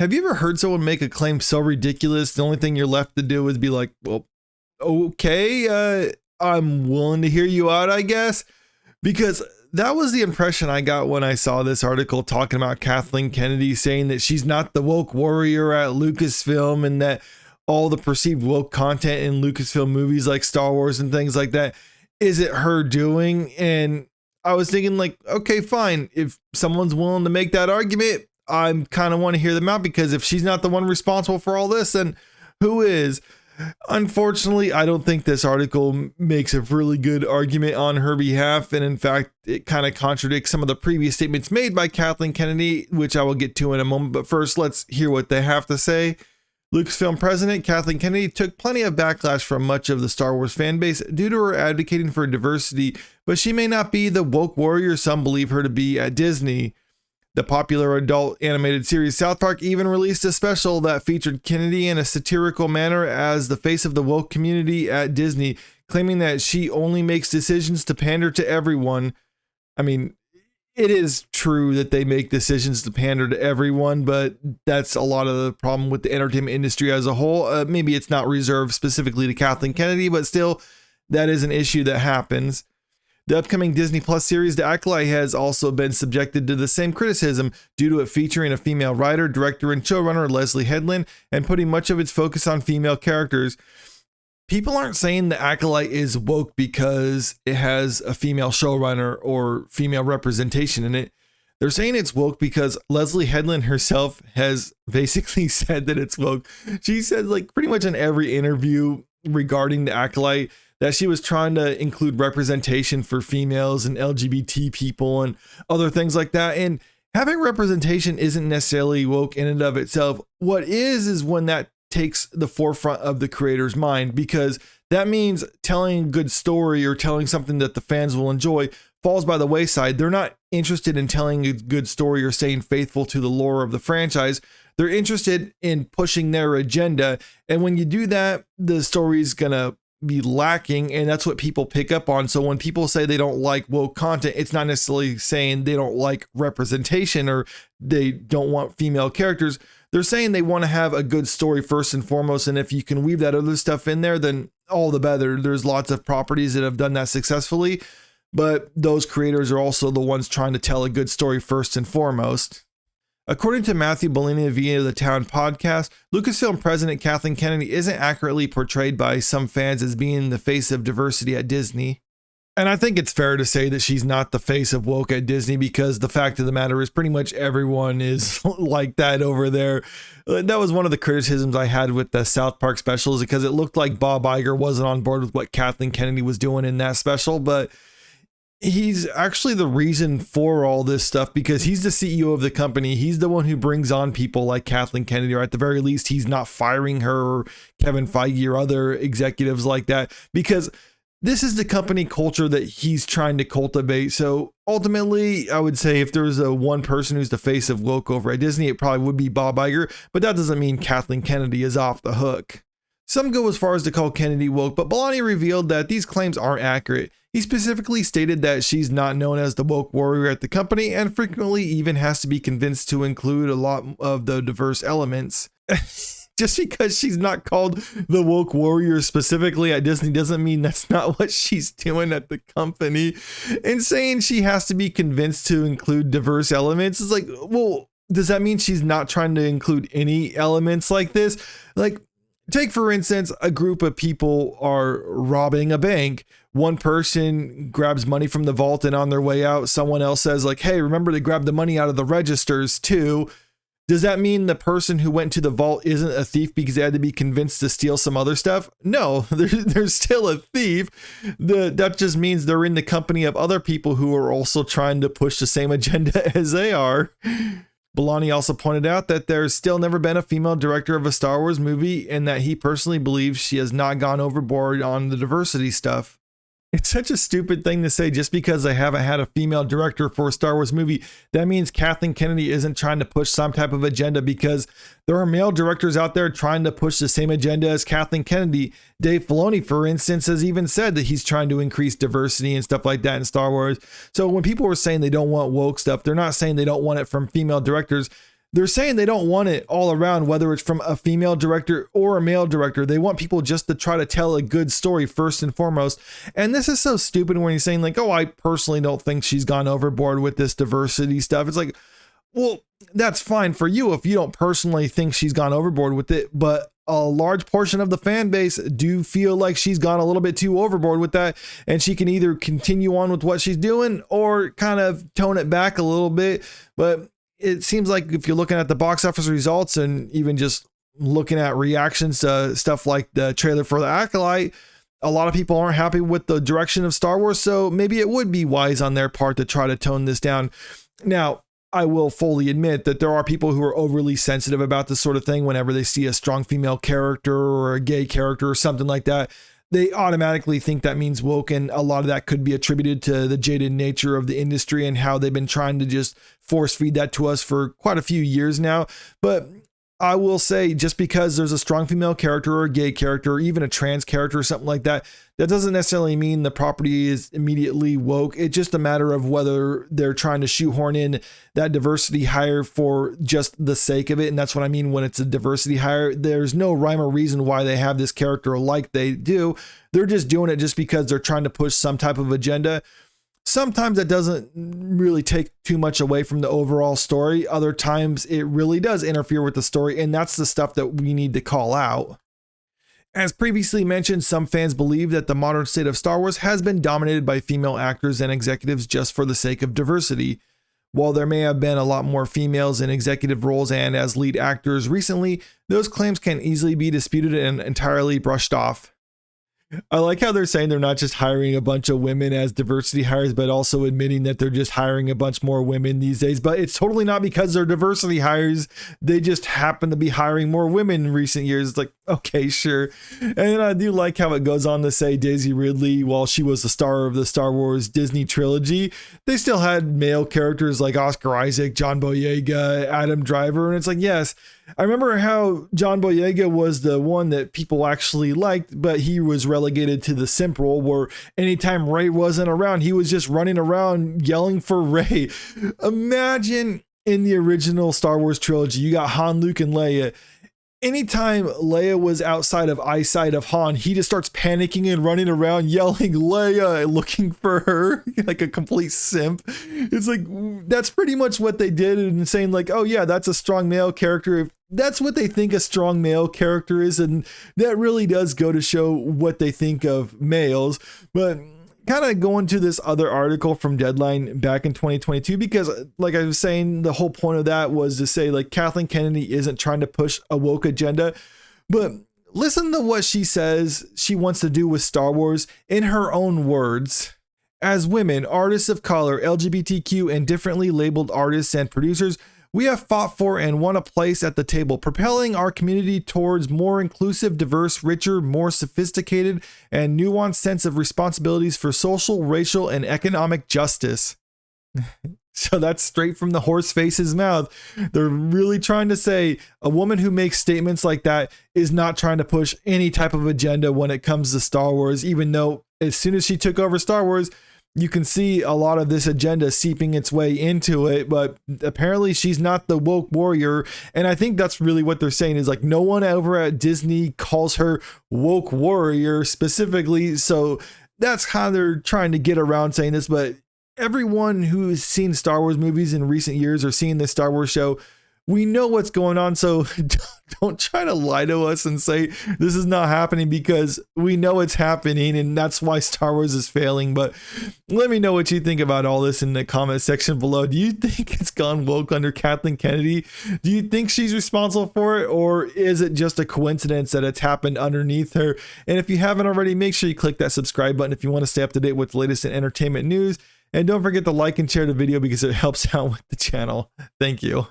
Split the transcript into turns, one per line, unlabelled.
Have you ever heard someone make a claim so ridiculous, the only thing you're left to do is be like, well, okay, I'm willing to hear you out, I guess? Because that was the impression I got when I saw this article talking about Kathlene Kennedy, saying that she's not the woke warrior at Lucasfilm and that all the perceived woke content in Lucasfilm movies like Star Wars and things like that, is it her doing? And I was thinking like, okay, fine. If someone's willing to make that argument, I kind of want to hear them out, because if she's not the one responsible for all this, then who is? Unfortunately, I don't think this article makes a really good argument on her behalf. And in fact, it kind of contradicts some of the previous statements made by Kathlene Kennedy, which I will get to in a moment. But first, let's hear what they have to say. Lucasfilm president Kathlene Kennedy took plenty of backlash from much of the Star Wars fan base due to her advocating for diversity, but she may not be the woke warrior some believe her to be at Disney. The popular adult animated series South Park even released a special that featured Kennedy in a satirical manner as the face of the woke community at Disney, claiming that she only makes decisions to pander to everyone. I mean, it is true that they make decisions to pander to everyone, but that's a lot of the problem with the entertainment industry as a whole. Maybe it's not reserved specifically to Kathleen Kennedy, but still, that is an issue that happens. The upcoming Disney Plus series, The Acolyte, has also been subjected to the same criticism due to it featuring a female writer, director, and showrunner, Leslie Headland, and putting much of its focus on female characters. People aren't saying The Acolyte is woke because it has a female showrunner or female representation in it. They're saying it's woke because Leslie Headland herself has basically said that it's woke. She said, like, pretty much in every interview regarding The Acolyte that she was trying to include representation for females and LGBT people and other things like that. And having representation isn't necessarily woke in and of itself. What is when that takes the forefront of the creator's mind, because that means telling a good story or telling something that the fans will enjoy falls by the wayside. They're not interested in telling a good story or staying faithful to the lore of the franchise. They're interested in pushing their agenda. And when you do that, the story's gonna be lacking, and that's what people pick up on. So when people say they don't like woke content, it's not necessarily saying they don't like representation or they don't want female characters. They're saying they want to have a good story first and foremost, and if you can weave that other stuff in there, then all the better. There's lots of properties that have done that successfully, but those creators are also the ones trying to tell a good story first and foremost. According to Matthew Bellini via the Town podcast, Lucasfilm president Kathleen Kennedy isn't accurately portrayed by some fans as being the face of diversity at Disney. And I think it's fair to say that she's not the face of woke at Disney, because the fact of the matter is pretty much everyone is like that over there. That was one of the criticisms I had with the South Park specials, because it looked like Bob Iger wasn't on board with what Kathleen Kennedy was doing in that special, but he's actually the reason for all this stuff, because he's the CEO of the company. He's the one who brings on people like Kathleen Kennedy, or at the very least, he's not firing her or Kevin Feige or other executives like that, because this is the company culture that he's trying to cultivate. So ultimately, I would say if there's a one person who's the face of woke over at Disney, it probably would be Bob Iger, but that doesn't mean Kathleen Kennedy is off the hook. Some go as far as to call Kennedy woke, but Bellini revealed that these claims aren't accurate. He specifically stated that she's not known as the woke warrior at the company and frequently even has to be convinced to include a lot of the diverse elements. Just because she's not called the woke warrior specifically at Disney doesn't mean that's not what she's doing at the company. And saying she has to be convinced to include diverse elements is like, well, does that mean she's not trying to include any elements like this? Like, take, for instance, a group of people are robbing a bank. One person grabs money from the vault, and on their way out, someone else says like, hey, remember to grab the money out of the registers too. Does that mean the person who went to the vault isn't a thief because they had to be convinced to steal some other stuff? No, they're still a thief. That just means they're in the company of other people who are also trying to push the same agenda as they are. Bellini also pointed out that there's still never been a female director of a Star Wars movie, and that he personally believes she has not gone overboard on the diversity stuff. It's such a stupid thing to say. Just because I haven't had a female director for a Star Wars movie, that means Kathleen Kennedy isn't trying to push some type of agenda, because there are male directors out there trying to push the same agenda as Kathleen Kennedy. Dave Filoni, for instance, has even said that he's trying to increase diversity and stuff like that in Star Wars. So when people were saying they don't want woke stuff, they're not saying they don't want it from female directors. they're saying they don't want it all around, whether it's from a female director or a male director. They want people just to try to tell a good story first and foremost. And this is so stupid when you're saying like, oh, I personally don't think she's gone overboard with this diversity stuff. It's like, well, that's fine for you if you don't personally think she's gone overboard with it, but a large portion of the fan base do feel like she's gone a little bit too overboard with that, and she can either continue on with what she's doing or kind of tone it back a little bit. But it seems like if you're looking at the box office results and even just looking at reactions to stuff like the trailer for The Acolyte, a lot of people aren't happy with the direction of Star Wars, so maybe it would be wise on their part to try to tone this down. Now, I will fully admit that there are people who are overly sensitive about this sort of thing. Whenever they see a strong female character or a gay character or something like that, they automatically think that means woke, and a lot of that could be attributed to the jaded nature of the industry and how they've been trying to just force feed that to us for quite a few years now. But I will say, just because there's a strong female character or a gay character or even a trans character or something like that, that doesn't necessarily mean the property is immediately woke. It's just a matter of whether they're trying to shoehorn in that diversity hire for just the sake of it. And that's what I mean when it's a diversity hire. There's no rhyme or reason why they have this character like they do. They're just doing it just because they're trying to push some type of agenda. Sometimes that doesn't really take too much away from the overall story. Other times it really does interfere with the story, and that's the stuff that we need to call out. As previously mentioned, some fans believe that the modern state of Star Wars has been dominated by female actors and executives just for the sake of diversity. While there may have been a lot more females in executive roles and as lead actors recently, those claims can easily be disputed and entirely brushed off. I like how they're saying they're not just hiring a bunch of women as diversity hires, but also admitting that they're just hiring a bunch more women these days. But it's totally not because they're diversity hires. They just happen to be hiring more women in recent years. It's like, okay, sure. And I do like how it goes on to say Daisy Ridley, while she was the star of the Star Wars Disney trilogy, they still had male characters like Oscar Isaac, John Boyega, Adam Driver. And it's like, yes, I remember how John Boyega was the one that people actually liked, but he was relegated to the simp role where anytime Rey wasn't around, he was just running around yelling for Rey. Imagine in the original Star Wars trilogy, you got Han, Luke, and Leia. Anytime Leia was outside of eyesight of Han, he just starts panicking and running around yelling Leia, looking for her like a complete simp. It's like, that's pretty much what they did, and saying like, oh yeah, that's a strong male character. If that's what they think a strong male character is, and that really does go to show what they think of males. But kind of going to this other article from Deadline back in 2022, because like I was saying, the whole point of that was to say like Kathlene Kennedy isn't trying to push a woke agenda, but listen to what she says she wants to do with Star Wars in her own words. As women, artists of color, LGBTQ, and differently labeled artists and producers, we have fought for and won a place at the table, propelling our community towards more inclusive, diverse, richer, more sophisticated, and nuanced sense of responsibilities for social, racial, and economic justice. So that's straight from the horse face's mouth. They're really trying to say a woman who makes statements like that is not trying to push any type of agenda when it comes to Star Wars, even though as soon as she took over Star Wars, you can see a lot of this agenda seeping its way into it, but apparently she's not the woke warrior. And I think that's really what they're saying, is like no one over at Disney calls her woke warrior specifically. So that's how they're trying to get around saying this. But everyone who's seen Star Wars movies in recent years or seen this Star Wars show, we know what's going on. So don't try to lie to us and say this is not happening, because we know it's happening, and that's why Star Wars is failing. But let me know what you think about all this in the comment section below. Do you think it's gone woke under Kathlene Kennedy? Do you think she's responsible for it, or is it just a coincidence that it's happened underneath her? And if you haven't already, make sure you click that subscribe button if you want to stay up to date with the latest in entertainment news. And don't forget to like and share the video because it helps out with the channel. Thank you.